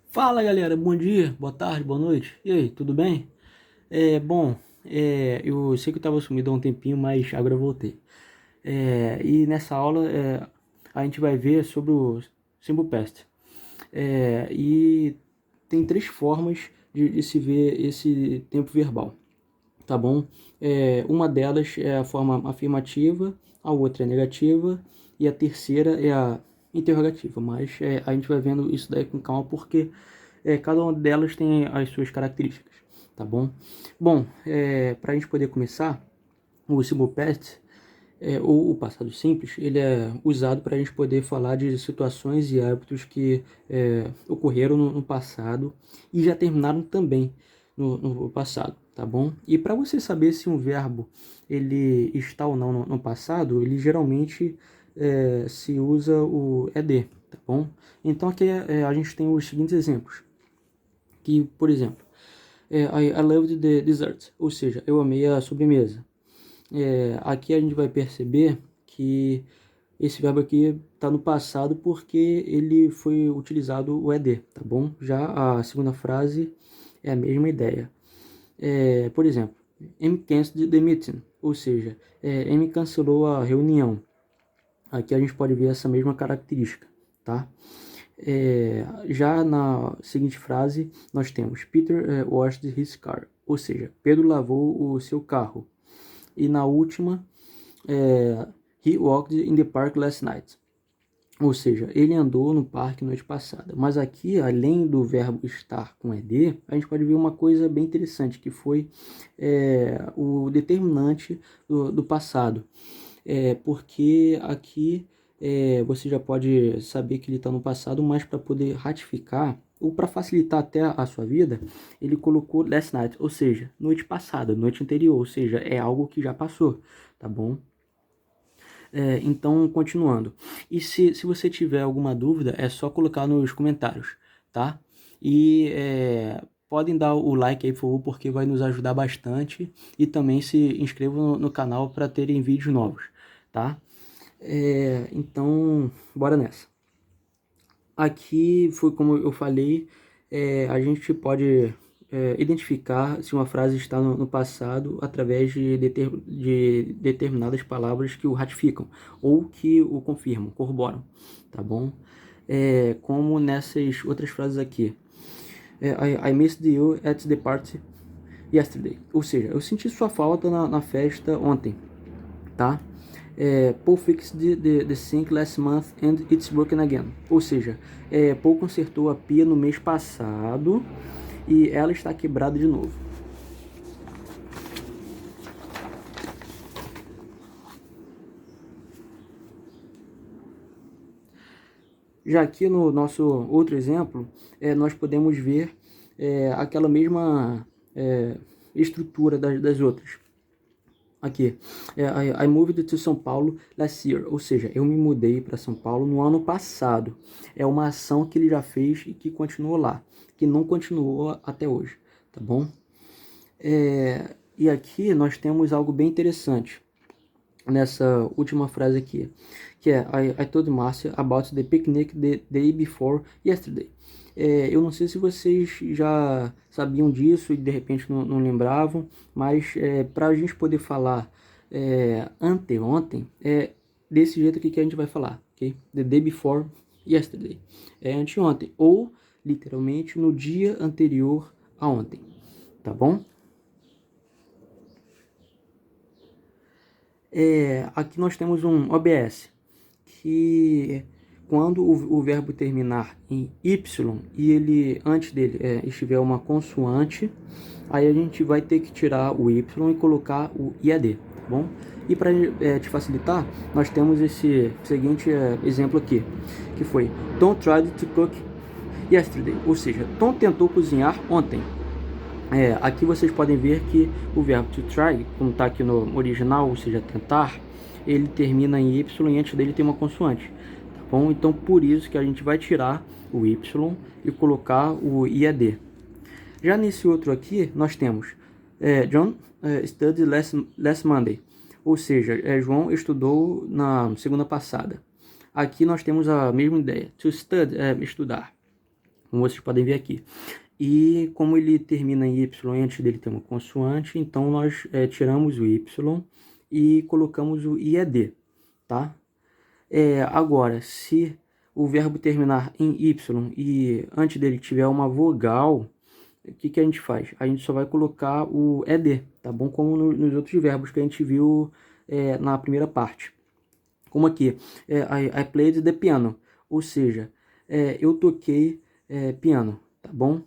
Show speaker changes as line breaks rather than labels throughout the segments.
Fala galera, bom dia, boa tarde, boa noite. E aí, tudo bem? Eu sei que eu estava sumido há um tempinho, mas agora eu voltei. E nessa aula a gente vai ver sobre o Simple Past. E tem três formas de se ver esse tempo verbal, tá bom? Uma delas é a forma afirmativa, a outra é negativa e a terceira é a interrogativa. Mas a gente vai vendo isso daí com calma porque cada uma delas tem as suas características, tá bom? Bom, para a gente poder começar, o Simple Past, ou o passado simples, ele é usado para a gente poder falar de situações e hábitos que ocorreram no passado e já terminaram também no passado, tá bom? E para você saber se um verbo ele está ou não no passado, ele geralmente se usa o ed, tá bom? Então aqui a gente tem os seguintes exemplos, que, por exemplo, I loved the dessert, ou seja, eu amei a sobremesa. Aqui a gente vai perceber que esse verbo aqui está no passado porque ele foi utilizado o ed, tá bom? Já a segunda frase é a mesma ideia. Por exemplo, Amy canceled the meeting, ou seja, Amy cancelou a reunião. Aqui a gente pode ver essa mesma característica, tá? Já na seguinte frase, nós temos Peter washed his car, ou seja, Pedro lavou o seu carro. E na última, he walked in the park last night, ou seja, ele andou no parque noite passada. Mas aqui, além do verbo estar com ed, a gente pode ver uma coisa bem interessante, que foi o determinante do passado. Porque aqui você já pode saber que ele está no passado, mas para poder ratificar, ou para facilitar até a sua vida, ele colocou last night, ou seja, noite passada, noite anterior, ou seja, é algo que já passou, tá bom? Então, continuando. E se você tiver alguma dúvida, é só colocar nos comentários, tá? E podem dar o like aí, por favor, porque vai nos ajudar bastante. E também se inscrevam no canal para terem vídeos novos, tá? Então, bora nessa. Aqui foi como eu falei, a gente pode identificar se uma frase está no passado através de determinadas palavras que o ratificam ou que o confirmam, corroboram, tá bom? Como nessas outras frases aqui. I missed you at the party yesterday. Ou seja, eu senti sua falta na festa ontem, tá? Paul fixed the sink last month and it's working again. Ou seja, Paul consertou a pia no mês passado e ela está quebrada de novo. Já aqui no nosso outro exemplo, nós podemos ver aquela mesma estrutura das outras. Aqui, I moved to São Paulo last year, ou seja, eu me mudei para São Paulo no ano passado. É uma ação que ele já fez e que continuou lá, que não continuou até hoje, tá bom? E aqui nós temos algo bem interessante nessa última frase aqui, que é I told Marcia about the picnic the day before yesterday. Eu não sei se vocês já sabiam disso e de repente não lembravam, mas para a gente poder falar anteontem, é desse jeito aqui que a gente vai falar, ok? The day before yesterday. É anteontem, ou literalmente no dia anterior a ontem, tá bom? Aqui nós temos um OBS, que quando o verbo terminar em Y e ele antes dele estiver uma consoante, aí a gente vai ter que tirar o Y e colocar o IAD, tá bom? E para te facilitar, nós temos esse seguinte exemplo aqui, que foi Tom tried to cook yesterday, ou seja, Tom tentou cozinhar ontem. Aqui vocês podem ver que o verbo to try, como está aqui no original, ou seja, tentar, ele termina em Y e antes dele tem uma consoante, tá bom? Então por isso que a gente vai tirar o Y e colocar o IAD. Já nesse outro aqui, nós temos John studied last Monday, ou seja, João estudou na segunda passada. Aqui nós temos a mesma ideia, to study, estudar. como vocês podem ver aqui. E como ele termina em Y antes dele ter uma consoante, então nós tiramos o Y e colocamos o IED, tá? Agora, se o verbo terminar em Y e antes dele tiver uma vogal, o que a gente faz? A gente só vai colocar o ED, tá bom? Como nos outros verbos que a gente viu na primeira parte. Como aqui, I played the piano, ou seja, eu toquei piano, tá bom?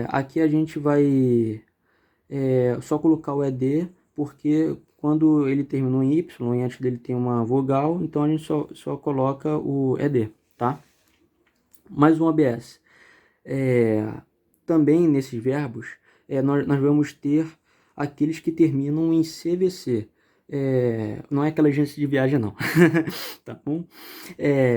Aqui a gente vai só colocar o ED, porque quando ele terminou em Y e antes dele tem uma vogal, então a gente só coloca o ED, tá? Mais um ABS. Também nesses verbos, nós vamos ter aqueles que terminam em CVC. Não é aquela agência de viagem, não. Tá bom?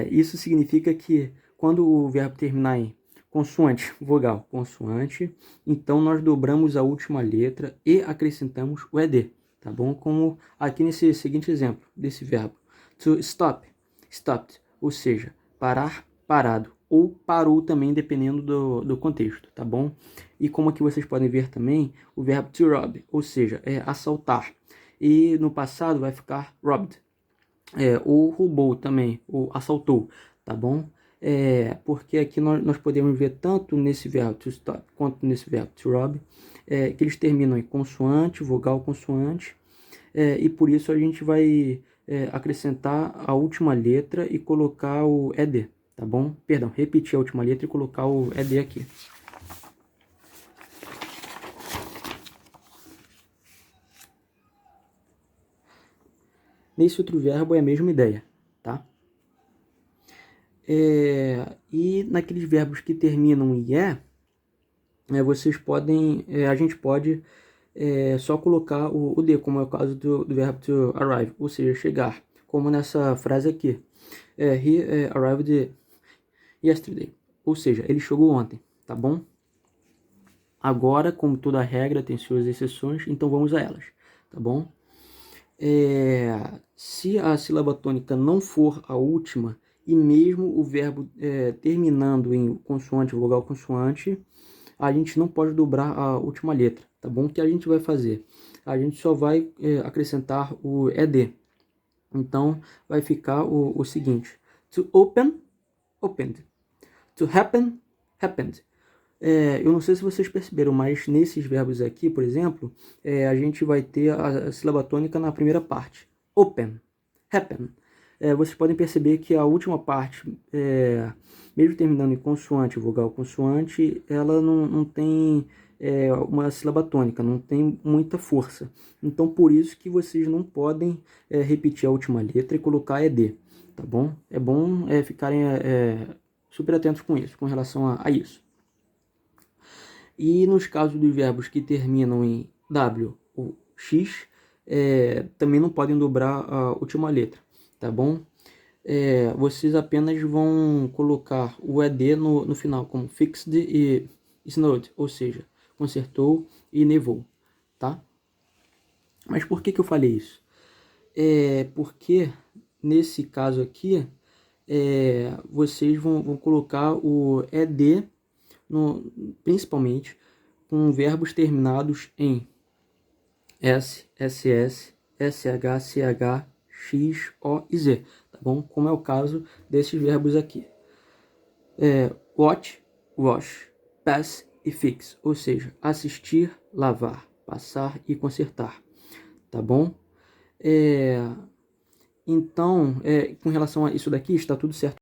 Isso significa que quando o verbo terminar em consoante, vogal, consoante, então nós dobramos a última letra e acrescentamos o ED, tá bom? Como aqui nesse seguinte exemplo desse verbo. To stop, stopped, ou seja, parar, parado, ou parou também, dependendo do contexto, tá bom? E como aqui vocês podem ver também, o verbo to rob, ou seja, assaltar. E no passado vai ficar robbed, ou roubou também, ou assaltou, tá bom? Porque aqui nós podemos ver tanto nesse verbo to stop quanto nesse verbo to rob, que eles terminam em consoante, vogal, consoante, e por isso a gente vai acrescentar a última letra e colocar o ED, tá bom? Perdão, repetir a última letra e colocar o ED aqui. Nesse outro verbo é a mesma ideia, tá? E naqueles verbos que terminam em E, vocês podem, a gente pode só colocar o D, como é o caso do verbo to arrive, ou seja, chegar, como nessa frase aqui. He arrived yesterday, ou seja, ele chegou ontem, tá bom? Agora, como toda regra tem suas exceções, então vamos a elas, tá bom? Se a sílaba tônica não for a última, e mesmo o verbo terminando em consoante, vogal, consoante, a gente não pode dobrar a última letra, tá bom? O que a gente vai fazer? A gente só vai acrescentar o ED. Então, vai ficar o seguinte. To open, opened. To happen, happened. Eu não sei se vocês perceberam, mas nesses verbos aqui, por exemplo, a gente vai ter a sílaba tônica na primeira parte. Open, happen. Vocês podem perceber que a última parte, mesmo terminando em consoante, vogal, consoante, ela não tem uma sílaba tônica, não tem muita força. Então, por isso que vocês não podem repetir a última letra e colocar ED, tá bom? É bom ficarem super atentos com isso, com relação a isso. E nos casos dos verbos que terminam em W ou X, também não podem dobrar a última letra, tá bom? Vocês apenas vão colocar o ED no final, como fixed e snowed, ou seja, consertou e nevou, tá? Mas por que eu falei isso? Porque nesse caso aqui, vocês vão colocar o ED principalmente com verbos terminados em S, SS, SH, CH, X, O e Z, tá bom? Como é o caso desses verbos aqui. Watch, wash, pass e fix, ou seja, assistir, lavar, passar e consertar, tá bom? Então, com relação a isso daqui, está tudo certo.